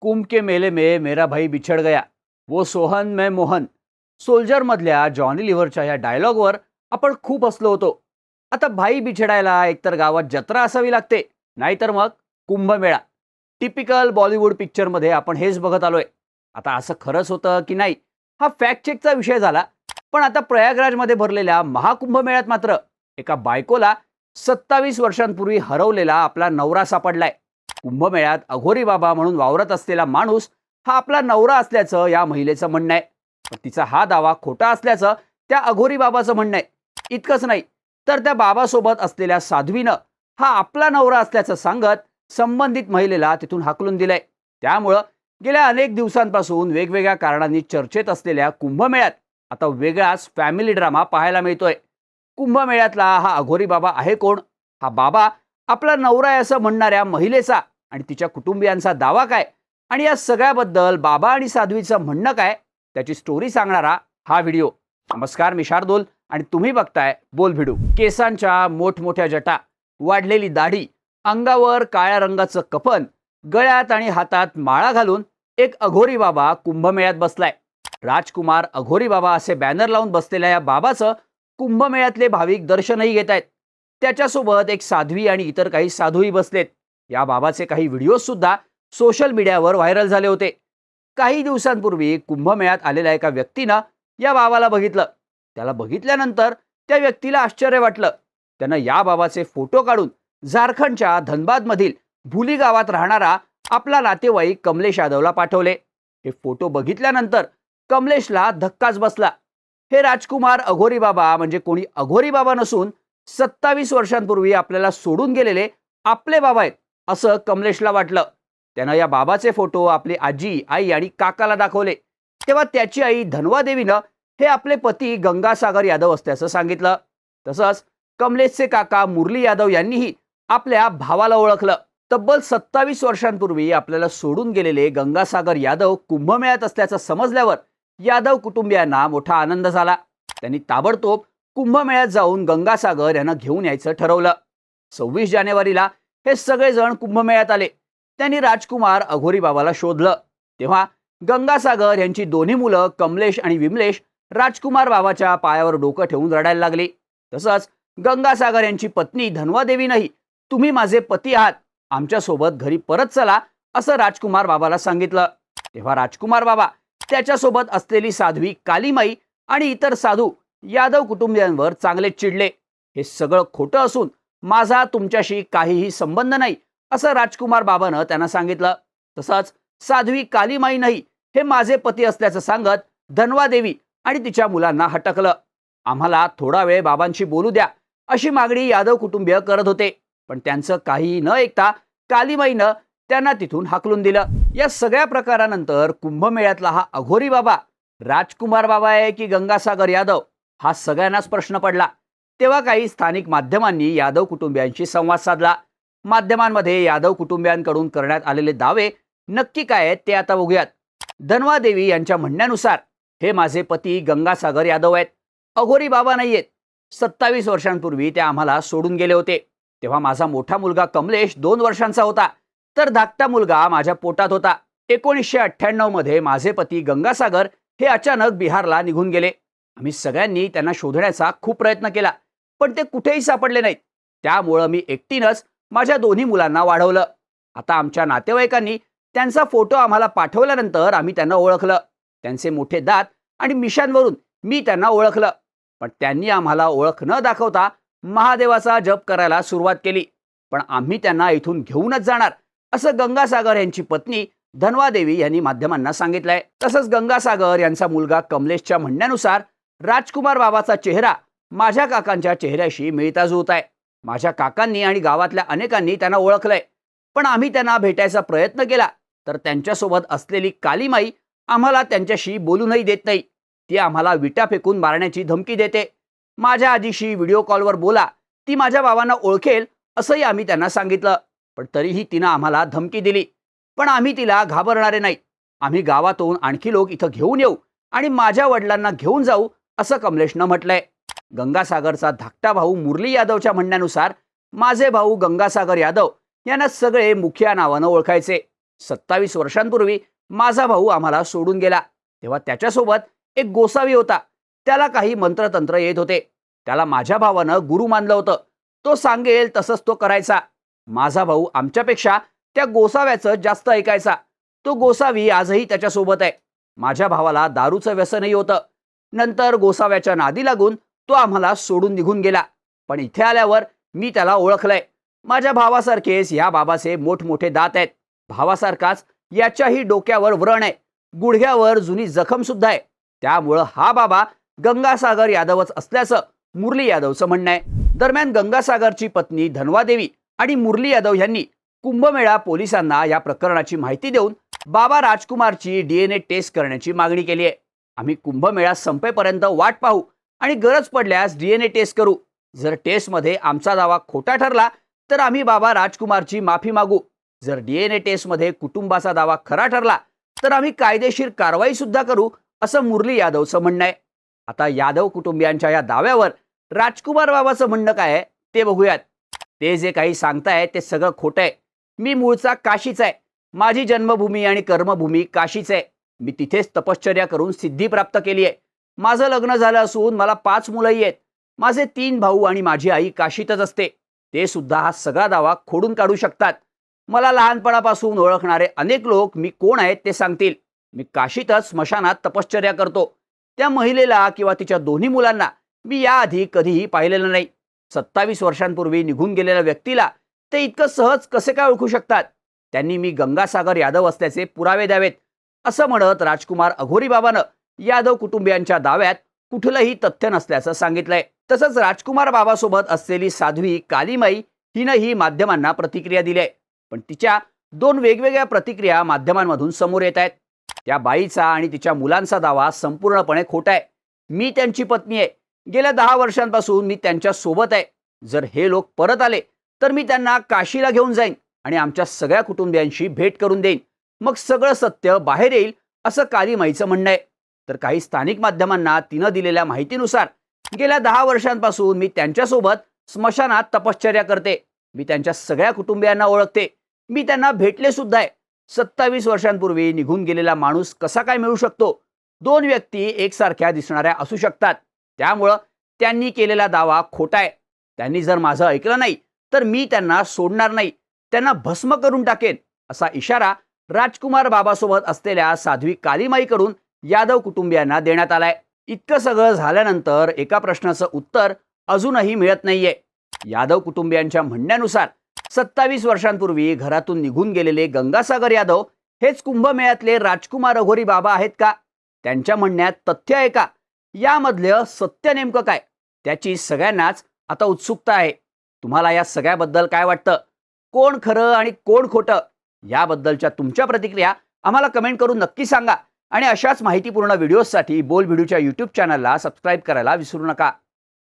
कुंभ के मेले में मेरा भाई बिछड़ गया, वो सोहन मैं मोहन. सोल्जर मधल्या जॉनी लिव्हरच्या या डायलॉगवर आपण खूप हसलो होतो. आता भाई बिछडायला एकतर गावात जत्रा असावी लागते, नाहीतर मग कुंभमेळा. टिपिकल बॉलिवूड पिक्चरमध्ये आपण हेच बघत आलोय. आता असं खरंच होतं की नाही, हा फॅक्ट चेकचा विषय झाला. पण आता प्रयागराजमध्ये भरलेल्या महाकुंभमेळ्यात मात्र एका बायकोला 27 वर्षांपूर्वी हरवलेला आपला नवरा सापडलाय. कुंभमेळ्यात अघोरी बाबा म्हणून वावरत असलेला माणूस हा आपला नवरा असल्याचं या महिलेचं म्हणणं आहे. पण तिचा हा दावा खोटा असल्याचं त्या अघोरी बाबाचं म्हणणं आहे. इतकंच नाही, तर त्या बाबासोबत असलेल्या साध्वीनं हा आपला नवरा असल्याचं सांगत संबंधित महिलेला तिथून हाकलून दिलंय. त्यामुळं गेल्या अनेक दिवसांपासून वेगवेगळ्या कारणांनी चर्चेत असलेल्या कुंभमेळ्यात आता वेगळाच फॅमिली ड्रामा पाहायला मिळतोय. कुंभमेळ्यातला हा अघोरी बाबा आहे कोण? हा बाबा आपला नवरा आहे असं म्हणणाऱ्या महिलेचा आणि तिच्या कुटुंबियांचा दावा काय, आणि या सगळ्याबद्दल बाबा आणि साध्वीचं म्हणणं काय, त्याची स्टोरी सांगणारा हा व्हिडिओ. नमस्कार, मी शार्दूल आणि तुम्ही बघताय बोल भिडू. केसांच्या मोठमोठ्या जटा, वाढलेली दाढी, अंगावर काळ्या रंगाचं कफन, गळ्यात आणि हातात माळा घालून एक अघोरी बाबा कुंभमेळ्यात बसलाय. राजकुमार अघोरी बाबा असे बॅनर लावून बसलेल्या या बाबाचं कुंभमेळ्यातले भाविक दर्शनही घेत आहेत. त्याच्यासोबत एक साध्वी आणि इतर काही साधूही बसलेत. या बाबाचे काही व्हिडिओ सुद्धा सोशल मीडियावर व्हायरल झाले होते. काही दिवसांपूर्वी कुंभमेळ्यात आलेल्या एका व्यक्तीनं या बाबाला बघितलं. त्याला बघितल्यानंतर त्या व्यक्तीला आश्चर्य वाटलं. त्यानं या बाबाचे फोटो काढून झारखंडच्या धनबादमधील भुली गावात राहणारा आपला नातेवाईक कमलेश यादवला पाठवले. हे फोटो बघितल्यानंतर कमलेशला धक्काच बसला. हे राजकुमार अघोरी बाबा म्हणजे कोणी अघोरी बाबा नसून 27 वर्षांपूर्वी आपल्याला सोडून गेलेले आपले बाबा आहेत असं कमलेशला वाटलं. त्यानं या बाबाचे फोटो आपली आजी, आई आणि काकाला दाखवले. तेव्हा त्याची आई धनवा देवीनं हे आपले पती गंगासागर यादव असल्याचं सांगितलं. तसंच कमलेशचे काका मुरली यादव यांनीही आपल्या भावाला ओळखलं. तब्बल 27 वर्षांपूर्वी आपल्याला सोडून गेलेले गंगासागर यादव कुंभमेळ्यात असल्याचं समजल्यावर यादव कुटुंबियांना मोठा आनंद झाला. त्यांनी ताबडतोब कुंभमेळ्यात जाऊन गंगासागर यांना घेऊन यायचं ठरवलं. 26 जानेवारीला हे सगळेजण कुंभमेळ्यात आले. त्यांनी राजकुमार अघोरी बाबाला शोधलं. तेव्हा गंगासागर यांची दोन्ही मुलं कमलेश आणि विमलेश राजकुमार बाबाच्या पायावर डोकं ठेवून रडायला लागली. तसंच गंगासागर यांची पत्नी धनवा देवीनंही तुम्ही माझे पती आहात, आमच्यासोबत घरी परत चला असं राजकुमार बाबाला सांगितलं. तेव्हा राजकुमार बाबा त्याच्यासोबत असलेली साध्वी कालीमाई आणि इतर साधू यादव कुटुंबियांवर चांगले चिडले. हे सगळं खोटं असून माझा तुमच्याशी काहीही संबंध नाही असं राजकुमार बाबानं त्यांना सांगितलं. तसंच साध्वी कालीमाईनंही हे माझे पती असल्याचं सांगत धनवा देवी आणि तिच्या मुलांना हटकलं. आम्हाला थोडा वेळ बाबांशी बोलू द्या अशी मागणी यादव कुटुंबीय करत होते. पण त्यांचं काहीही न ऐकता कालीमाईनं त्यांना तिथून हाकलून दिलं. या सगळ्या प्रकारानंतर कुंभमेळ्यातला हा अघोरी बाबा राजकुमार बाबा आहे की गंगासागर यादव, हा सगळ्यांनाच प्रश्न पडला. तेव्हा काही स्थानिक माध्यमांनी यादव कुटुंबियांशी संवाद साधला. माध्यमांमध्ये यादव कुटुंबियांकडून करण्यात आलेले दावे नक्की काय आहेत ते आता बघूयात. धनवा देवी यांच्या म्हणण्यानुसार हे माझे पती गंगासागर यादव आहेत, अघोरी बाबा नाहीयेत. 27 वर्षांपूर्वी ते आम्हाला सोडून गेले होते. तेव्हा माझा मोठा मुलगा कमलेश 2 वर्षांचा होता, तर धाकटा मुलगा माझ्या पोटात होता. 1998 मध्ये माझे पती गंगासागर हे अचानक बिहारला निघून गेले. आम्ही सगळ्यांनी त्यांना शोधण्याचा खूप प्रयत्न केला, पण ते कुठेही सापडले नाहीत. त्यामुळं मी एकटीनंच माझ्या दोन्ही मुलांना वाढवलं. आता आमच्या नातेवाईकांनी त्यांचा फोटो आम्हाला पाठवल्यानंतर आम्ही त्यांना ओळखलं. त्यांचे मोठे दात आणि मिशांवरून मी त्यांना ओळखलं. पण त्यांनी आम्हाला ओळख न दाखवता महादेवाचा जप करायला सुरुवात केली. पण आम्ही त्यांना इथून घेऊनच जाणार असं गंगासागर यांची पत्नी धनवा देवी यांनी माध्यमांना सांगितलंय. तसंच गंगासागर यांचा मुलगा कमलेशच्या म्हणण्यानुसार राजकुमार बाबाचा चेहरा माझ्या काकांच्या चेहऱ्याशी मिळता जुळत आहे. माझ्या काकांनी आणि गावातल्या अनेकांनी त्यांना ओळखलंय. पण आम्ही त्यांना भेटायचा प्रयत्न केला तर त्यांच्यासोबत असलेली कालीमाई आम्हाला त्यांच्याशी बोलूनही देत नाही. ती आम्हाला विटा फेकून मारण्याची धमकी देते. माझ्या आजीशी व्हिडिओ कॉलवर बोला, ती माझ्या बाबांना ओळखेल असंही आम्ही त्यांना सांगितलं. पण तरीही तिनं आम्हाला धमकी दिली. पण आम्ही तिला घाबरणारे नाही. आम्ही गावातून आणखी लोक इथं घेऊन येऊ आणि माझ्या वडिलांना घेऊन जाऊ असं कमलेशनं म्हटलंय. गंगासागरचा धाकटा भाऊ मुरली यादवच्या म्हणण्यानुसार माझे भाऊ गंगासागर यादव यांना सगळे मुखिया नावानं ओळखायचे. 27 वर्षांपूर्वी माझा भाऊ आम्हाला सोडून गेला तेव्हा त्याच्यासोबत एक गोसावी होता. त्याला काही मंत्रतंत्र येत होते. त्याला माझ्या भावानं गुरु मानलं होतं. तो सांगेल तसंच तो करायचा. माझा भाऊ आमच्यापेक्षा त्या गोसाव्याचं जास्त ऐकायचा. तो गोसावी आजही त्याच्यासोबत आहे. माझ्या भावाला दारूचं व्यसनही होतं. नंतर गोसाव्याच्या नादी लागून तो आम्हाला सोडून निघून गेला. पण इथे आल्यावर मी त्याला ओळखलंय. माझ्या भावासारखेच या बाबाचे मोठमोठे दात आहेत. भावासारखाच याच्याही डोक्यावर व्रण आहे. गुडघ्यावर जुनी जखम सुद्धा आहे. त्यामुळं हा बाबा गंगासागर यादवच असल्याचं मुरली यादवचं म्हणणं आहे. दरम्यान गंगासागरची पत्नी धनवादेवी आणि मुरली यादव यांनी कुंभमेळा पोलिसांना या प्रकरणाची माहिती देऊन बाबा राजकुमारची DNA टेस्ट करण्याची मागणी केली आहे. आम्ही कुंभमेळा संपेपर्यंत वाट पाहू आणि गरज पडल्यास DNA टेस्ट करू. जर टेस्टमध्ये आमचा दावा खोटा ठरला तर आम्ही बाबा राजकुमारची माफी मागू. जर DNA टेस्टमध्ये कुटुंबाचा दावा खरा ठरला तर आम्ही कायदेशीर कारवाई सुद्धा करू, असं मुरली यादवचं म्हणणं आहे. आता यादव कुटुंबियांच्या या दाव्यावर राजकुमार बाबाचं म्हणणं काय आहे ते बघूयात. ते जे काही सांगताय ते सगळं खोटं आहे. मी मूळचा काशीचा आहे. माझी जन्मभूमी आणि कर्मभूमी काशीच आहे. मी तिथेच तपश्चर्या करून सिद्धी प्राप्त केली आहे. माझं लग्न झालं असून मला 5 मुलंही आहेत. माझे 3 भाऊ आणि माझी आई काशीतच असते. ते सुद्धा हा सगळा दावा खोडून काढू शकतात. मला लहानपणापासून ओळखणारे अनेक लोक मी कोण आहेत ते सांगतील. मी काशीतच स्मशानात तपश्चर्या करतो. त्या महिलेला किंवा तिच्या दोन्ही मुलांना मी याआधी कधीही पाहिलेलं नाही. 27 वर्षांपूर्वी निघून गेलेल्या व्यक्तीला ते इतकं सहज कसे काय ओळखू शकतात? त्यांनी मी गंगासागर यादव असल्याचे पुरावे द्यावेत, असं म्हणत राजकुमार अघोरी बाबानं यादव कुटुंबियांच्या दाव्यात कुठलंही तथ्य नसल्याचं सांगितलंय. तसंच राजकुमार बाबासोबत असलेली साध्वी कालीमाई हिनंही माध्यमांना प्रतिक्रिया दिली आहे. पण तिच्या 2 वेगवेगळ्या प्रतिक्रिया माध्यमांमधून समोर येत आहेत. त्या बाईचा आणि तिच्या मुलांचा दावा संपूर्णपणे खोटा आहे. मी त्यांची पत्नी आहे. गेल्या 10 वर्षांपासून मी त्यांच्या सोबत आहे. जर हे लोक परत आले तर मी त्यांना काशीला घेऊन जाईन आणि आमच्या सगळ्या कुटुंबियांशी भेट करून देईन. मग सगळं सत्य बाहेर येईल, असं कालीमाईचं म्हणणं आहे. तर काही स्थानिक माध्यमांना तिनं दिलेल्या माहितीनुसार गेल्या 10 वर्षांपासून मी त्यांच्यासोबत स्मशानात तपश्चर्या करते. मी त्यांच्या सगळ्या कुटुंबियांना ओळखते. मी त्यांना भेटले सुद्धा आहे. 27 वर्षांपूर्वी निघून गेलेला माणूस कसा काय मिळू शकतो? 2 व्यक्ती एकसारख्या दिसणाऱ्या असू शकतात. त्यामुळं त्यांनी केलेला दावा खोटा आहे. त्यांनी जर माझं ऐकलं नाही तर मी त्यांना सोडणार नाही. त्यांना भस्म करून टाकेन, असा इशारा राजकुमार बाबासोबत असलेल्या साध्वी कालीमाईकडून यादव कुटुंबियांना देण्यात आलाय. इतकं सगळं झाल्यानंतर एका प्रश्नाचं उत्तर अजूनही मिळत नाहीये. यादव कुटुंबियांच्या म्हणण्यानुसार 27 वर्षांपूर्वी घरातून निघून गेलेले गंगासागर यादव हेच कुंभमेळ्यातले राजकुमार अघोरी बाबा आहेत का? त्यांच्या म्हणण्यात तथ्य आहे का? यामधलं सत्य नेमकं काय? त्याची सगळ्यांनाच आता उत्सुकता आहे. तुम्हाला या सगळ्याबद्दल काय वाटतं? कोण खरं आणि कोण खोटं? याबद्दलच्या तुमच्या प्रतिक्रिया आम्हाला कमेंट करून नक्की सांगा आणि अशाच माहितीपूर्ण व्हिडिओजसाठी बोल व्हिडिओच्या YouTube चॅनलला सबस्क्राईब करायला विसरू नका.